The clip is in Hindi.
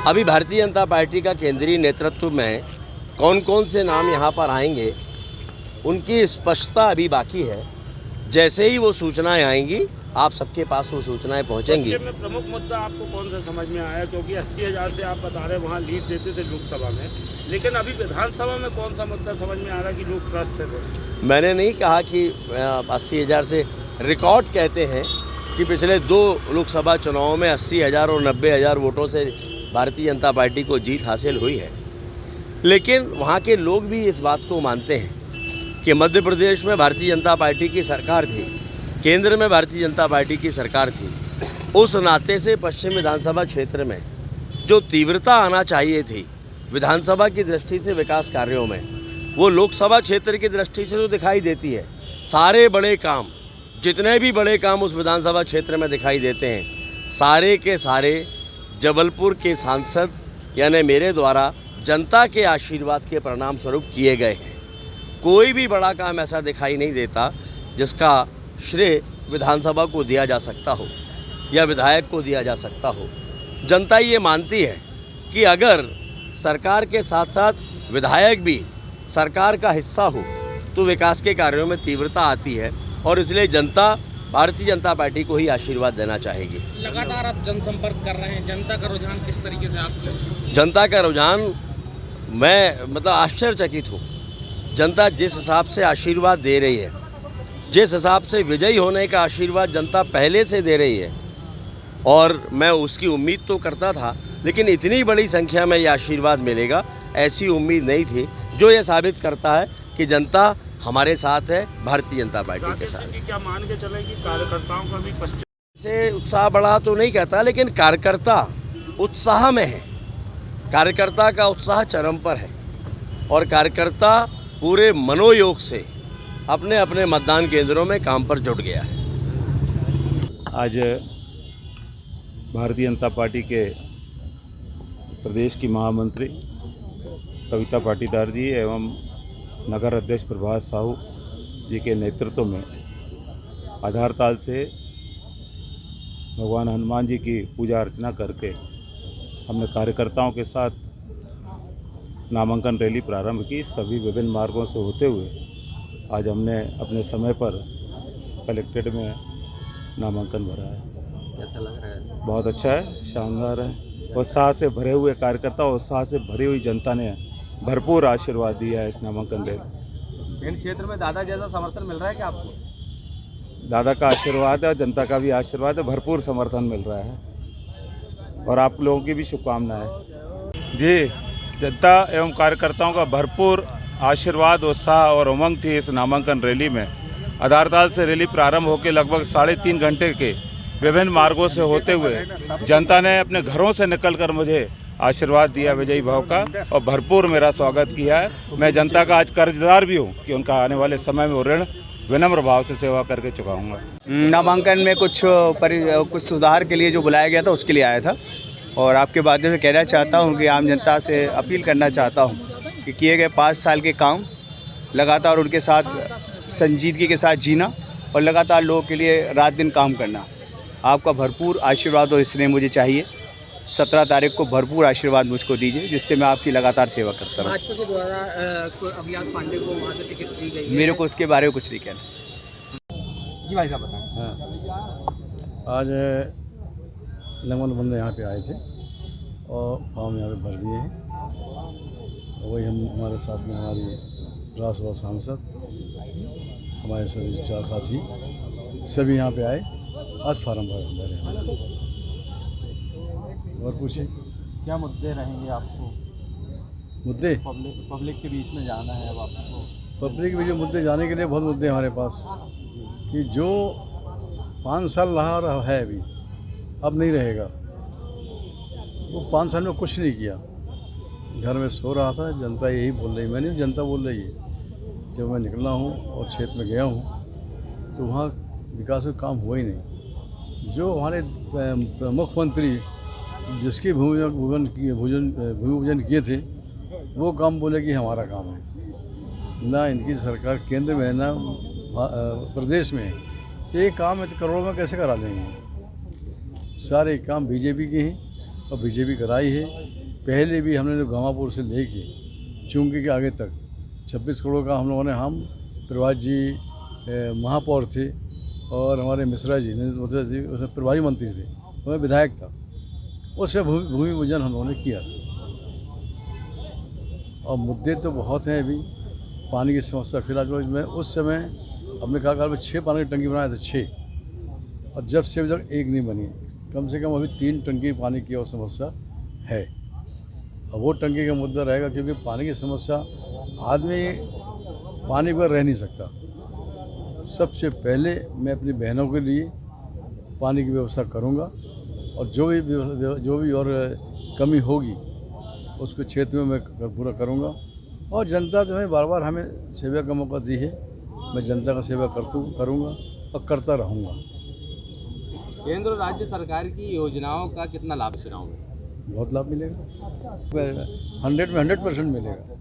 अभी भारतीय जनता पार्टी का केंद्रीय नेतृत्व में कौन कौन से नाम यहाँ पर आएंगे उनकी स्पष्टता अभी बाकी है। जैसे ही वो सूचनाएं आएंगी आप सबके पास वो सूचनाएं पहुँचेंगी। पश्चिम में प्रमुख मुद्दा आपको कौन सा समझ में आया, क्योंकि 80,000 से आप बता रहे वहाँ लीड देते थे लोकसभा में, लेकिन अभी विधानसभा में कौन सा मुद्दा समझ में आ रहा है कि लोग त्रस्त है? मैंने नहीं कहा कि 80,000 से, रिकॉर्ड कहते हैं कि पिछले 2 लोकसभा चुनावों में 80,000 और 90,000 वोटों से भारतीय जनता पार्टी को जीत हासिल हुई है। लेकिन वहाँ के लोग भी इस बात को मानते हैं कि मध्य प्रदेश में भारतीय जनता पार्टी की सरकार थी, केंद्र में भारतीय जनता पार्टी की सरकार थी। उस नाते से पश्चिम विधानसभा क्षेत्र में जो तीव्रता आना चाहिए थी विधानसभा की दृष्टि से विकास कार्यों में, वो लोकसभा क्षेत्र की दृष्टि से तो दिखाई देती है। सारे बड़े काम, जितने भी बड़े काम उस विधानसभा क्षेत्र में दिखाई देते हैं, सारे के सारे जबलपुर के सांसद यानी मेरे द्वारा जनता के आशीर्वाद के परिणाम स्वरूप किए गए हैं। कोई भी बड़ा काम ऐसा दिखाई नहीं देता जिसका श्रेय विधानसभा को दिया जा सकता हो या विधायक को दिया जा सकता हो। जनता ये मानती है कि अगर सरकार के साथ साथ विधायक भी सरकार का हिस्सा हो तो विकास के कार्यों में तीव्रता आती है, और इसलिए जनता भारतीय जनता पार्टी को ही आशीर्वाद देना चाहेगी। लगातार आप जनसंपर्क कर रहे हैं, जनता का रुझान किस तरीके से आपके? जनता का रुझान, मैं आश्चर्यचकित हूँ। जनता जिस हिसाब से आशीर्वाद दे रही है, जिस हिसाब से विजयी होने का आशीर्वाद जनता पहले से दे रही है, और मैं उसकी उम्मीद तो करता था, लेकिन इतनी बड़ी संख्या में ये आशीर्वाद मिलेगा ऐसी उम्मीद नहीं थी, जो ये साबित करता है कि जनता हमारे साथ है, भारतीय जनता पार्टी के साथ। क्या मान के चलें कि कार्यकर्ताओं का भी पश्चिम से उत्साह बढ़ा तो नहीं कहता, लेकिन कार्यकर्ता उत्साह में है। कार्यकर्ता का उत्साह चरम पर है और कार्यकर्ता पूरे मनोयोग से अपने अपने मतदान केंद्रों में काम पर जुट गया है। आज भारतीय जनता पार्टी के प्रदेश की महामंत्री कविता पाटीदार जी एवं नगर अध्यक्ष प्रभात साहू जी के नेतृत्व में आधारताल से भगवान हनुमान जी की पूजा अर्चना करके हमने कार्यकर्ताओं के साथ नामांकन रैली प्रारंभ की। सभी विभिन्न मार्गों से होते हुए आज हमने अपने समय पर कलेक्ट्रेट में नामांकन भरा है। कैसा लग रहा है? बहुत अच्छा है, शानदार है। उत्साह से भरे हुए कार्यकर्ता, उत्साह से भरी हुई जनता ने भरपूर आशीर्वाद दिया है इस नामांकन रैली। इन क्षेत्र में दादा जैसा समर्थन मिल रहा है क्या आपको? दादा का आशीर्वाद है, जनता का भी आशीर्वाद है, भरपूर समर्थन मिल रहा है और आप लोगों की भी शुभकामनाएं। जी, जनता एवं कार्यकर्ताओं का भरपूर आशीर्वाद, उत्साह और उमंग थी इस नामांकन रैली में। आधारताल से रैली प्रारंभ होकर लगभग 3.5 घंटे के विभिन्न मार्गों से होते हुए जनता ने अपने घरों से निकलकर मुझे आशीर्वाद दिया विजयी भाव का और भरपूर मेरा स्वागत किया है। मैं जनता का आज कर्जदार भी हूँ कि उनका आने वाले समय में वो ऋण विनम्र भाव से सेवा करके चुकाऊंगा। नामांकन में कुछ सुधार के लिए जो बुलाया गया था उसके लिए आया था, और आपके माध्यम से कहना चाहता हूँ कि आम जनता से अपील करना चाहता हूँ कि किए गए 5 साल के काम लगातार उनके साथ संजीदगी के साथ जीना और लगातार लोगों के लिए रात दिन काम करना। आपका भरपूर आशीर्वाद और स्नेह मुझे चाहिए। 17 तारीख को भरपूर आशीर्वाद मुझको दीजिए, जिससे मैं आपकी लगातार सेवा करता रहूँ। भाजपा के द्वारा अभियान पांडे को वहाँ से टिकट दी गई है। मेरे को उसके बारे में कुछ नहीं कहना। जी भाई साहब बताएं। हाँ, आज लगभग बंदे यहाँ पे आए थे और फॉर्म यहाँ पे भर दिए हैं। वही हमारे साथ में हमारी राज्यसभा सांसद, हमारे सभी 4 साथी सभी यहाँ पे आए, आज फार्म भरे हैं। और पूछिए क्या मुद्दे रहेंगे आपको? मुद्दे पब्लिक के बीच में जाना है अब आपको? पब्लिक में जो मुद्दे जाने के लिए बहुत मुद्दे हमारे पास, कि जो 5 साल रहा है अभी अब नहीं रहेगा। वो 5 साल में कुछ नहीं किया, घर में सो रहा था। जनता यही बोल रही, मैंने जनता बोल रही है। जब मैं निकला हूँ और क्षेत्र में गया हूँ तो वहाँ विकास का काम हुआ ही नहीं। जो हमारे मुख्यमंत्री जिसके भूमि पूजन किए थे वो काम बोले कि हमारा काम है। ना इनकी सरकार केंद्र में ना प्रदेश में ये काम है तो करोड़ों में कैसे करा लेंगे? सारे काम बीजेपी के हैं और बीजेपी कराई है। पहले भी हमने जो गंगापुर से लेके चुंगी के आगे तक 26 करोड़ का हम लोगों ने, हम प्रभात जी महापौर थे और हमारे मिश्रा जी नरेंद्र जी उसमें प्रभारी मंत्री थे, मैं विधायक था, उससे भूमि पूजन हम लोगों ने किया था। और मुद्दे तो बहुत हैं अभी, पानी की समस्या फिलहाल मैं उस समय अपने कार्यकाल में 6 पानी की टंकी बनाए थे, 6, और जब से अभी तक एक नहीं बनी। कम से कम अभी 3 टंकी पानी की और समस्या है। और वो टंकी का मुद्दा रहेगा क्योंकि पानी की समस्या, आदमी पानी पर रह नहीं सकता। सबसे पहले मैं अपनी बहनों के लिए पानी की व्यवस्था करूंगा और जो भी और कमी होगी उसको क्षेत्र में मैं पूरा करूंगा। और जनता जो है बार बार हमें सेवा का मौका दी है, मैं जनता का सेवा करूंगा और करता रहूंगा। केंद्र और राज्य सरकार की योजनाओं का कितना लाभ चुनाव में? बहुत लाभ मिलेगा, 100 में 100% मिलेगा।